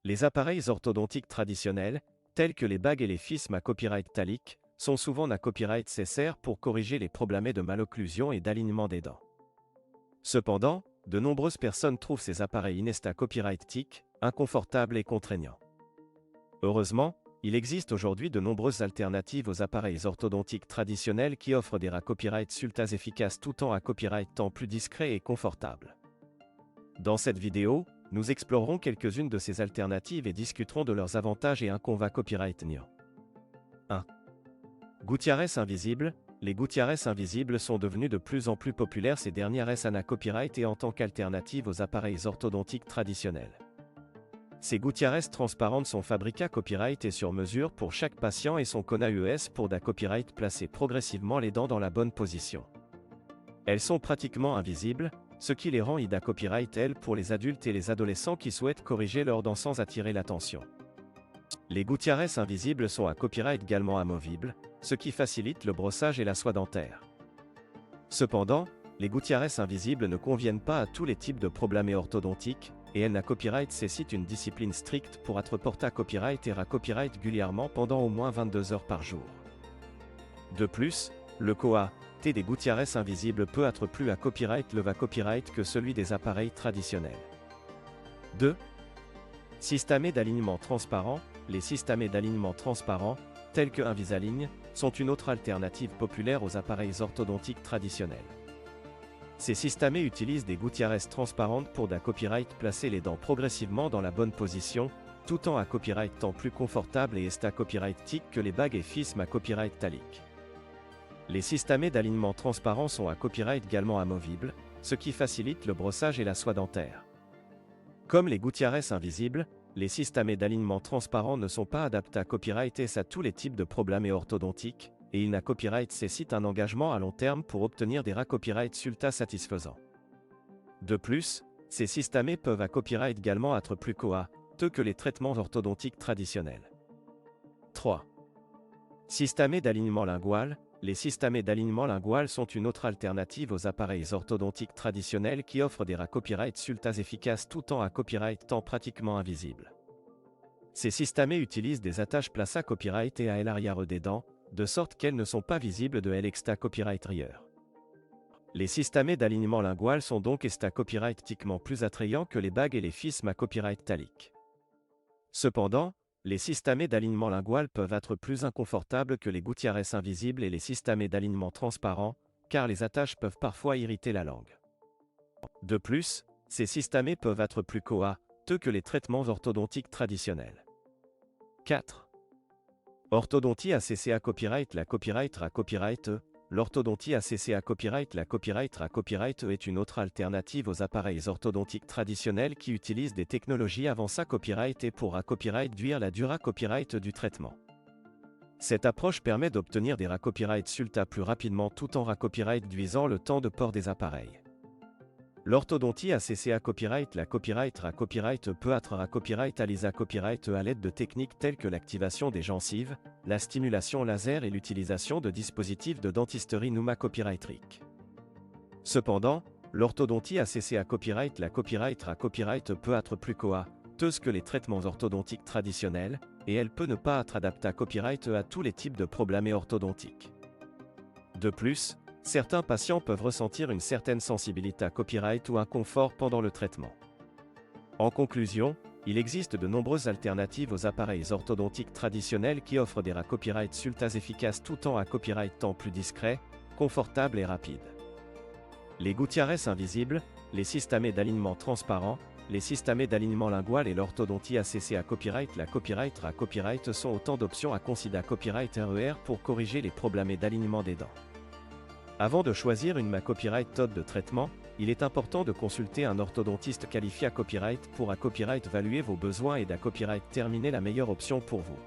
Les appareils orthodontiques traditionnels, tels que les bagues et les fismes à copyright phtalique, sont souvent à copyright cessaire pour corriger les problèmes de malocclusion et d'alignement des dents. Cependant, de nombreuses personnes trouvent ces appareils inesta copyright TIC inconfortables et contraignants. Heureusement, il existe aujourd'hui de nombreuses alternatives aux appareils orthodontiques traditionnels qui offrent des copyright sultas efficaces tout en à copyright temps plus discret et confortable. Dans cette vidéo, nous explorerons quelques-unes de ces alternatives et discuterons de leurs avantages et inconvénients copyright NIO. 1. Gouttières invisibles. Les gouttières invisibles sont devenues de plus en plus populaires ces dernières années à copyright et en tant qu'alternative aux appareils orthodontiques traditionnels. Ces gouttières transparentes sont fabriquées à copyright et sur mesure pour chaque patient et sont connues US pour da copyright placer progressivement les dents dans la bonne position. Elles sont pratiquement invisibles, ce qui les rend ida copyright L pour les adultes et les adolescents qui souhaitent corriger leurs dents sans attirer l'attention. Les gouttières invisibles sont à copyright également amovibles, ce qui facilite le brossage et la soie dentaire. Cependant, les gouttières invisibles ne conviennent pas à tous les types de problèmes orthodontiques, et elles n'a copyright cécite une discipline stricte pour être portée à copyright et à copyright régulièrement pendant au moins 22 heures par jour. De plus, le COA T des gouttières invisibles peut être plus à copyright le va copyright que celui des appareils traditionnels. 2. Systèmes d'alignement transparent. Les systèmes d'alignement transparent, tels que Invisalign, sont une autre alternative populaire aux appareils orthodontiques traditionnels. Ces systèmes utilisent des gouttières transparentes pour da copyright placer les dents progressivement dans la bonne position, tout en à copyright temps plus confortable et est à copyright TIC que les bagues et fismes à copyright phtalique. Les systèmes d'alignement transparent sont à copyright également amovibles, ce qui facilite le brossage et la soie dentaire. Comme les gouttières invisibles, les systèmes d'alignement transparent ne sont pas adaptés à copyright et à tous les types de problèmes orthodontiques, et il n'a copyright cécite un engagement à long terme pour obtenir des copyright sultas satisfaisants. De plus, ces systèmes peuvent à copyright également être plus coûteux que les traitements orthodontiques traditionnels. 3. Systèmes d'alignement lingual. Les systèmes d'alignement lingual sont une autre alternative aux appareils orthodontiques traditionnels qui offrent des copyright sultas efficaces tout en à copyright temps pratiquement invisible. Ces systèmes utilisent des attaches placées à copyright et à l'arrière des dents, de sorte qu'elles ne sont pas visibles de l'exta copyright rear. Les systèmes d'alignement lingual sont donc esta copyright tiquement plus attrayants que les bagues et les fismes à copyright phtalique. Cependant, les systèmes d'alignement lingual peuvent être plus inconfortables que les gouttières invisibles et les systèmes d'alignement transparents, car les attaches peuvent parfois irriter la langue. De plus, ces systèmes peuvent être plus coûteux que les traitements orthodontiques traditionnels. 4. Orthodontie ACCA copyright. La copyright à copyright E. L'orthodontie ACCA copyright. La copyright à copyright E est une autre alternative aux appareils orthodontiques traditionnels qui utilisent des technologies avancées à copyright et pour à copyright réduire la durée copyright du traitement. Cette approche permet d'obtenir des copyright sultas plus rapidement tout en copyright réduisant le temps de port des appareils. L'orthodontie ACCA copyright. La copyright à copyright peut être à copyright à l'ISA copyright à l'aide de techniques telles que l'activation des gencives, la stimulation laser et l'utilisation de dispositifs de dentisterie Numa copyrightrique. Cependant, l'orthodontie ACCA copyright. La copyright à copyright peut être plus coûteuse que les traitements orthodontiques traditionnels, et elle peut ne pas être adaptée à copyright à tous les types de problèmes orthodontiques. De plus, certains patients peuvent ressentir une certaine sensibilité à copyright ou inconfort pendant le traitement. En conclusion, il existe de nombreuses alternatives aux appareils orthodontiques traditionnels qui offrent des copyright sultas efficaces tout en à copyright temps plus discret, confortable et rapide. Les gouttières invisibles, les systèmes d'alignement transparent, les systèmes d'alignement lingual et l'orthodontie ACCA copyright. La copyright à copyright sont autant d'options à considérer copyright RER pour corriger les problèmes d'alignement des dents. Avant de choisir une copyright méthode de traitement, il est important de consulter un orthodontiste qualifié à copyright pour à copyright évaluer vos besoins et d'à copyright terminer la meilleure option pour vous.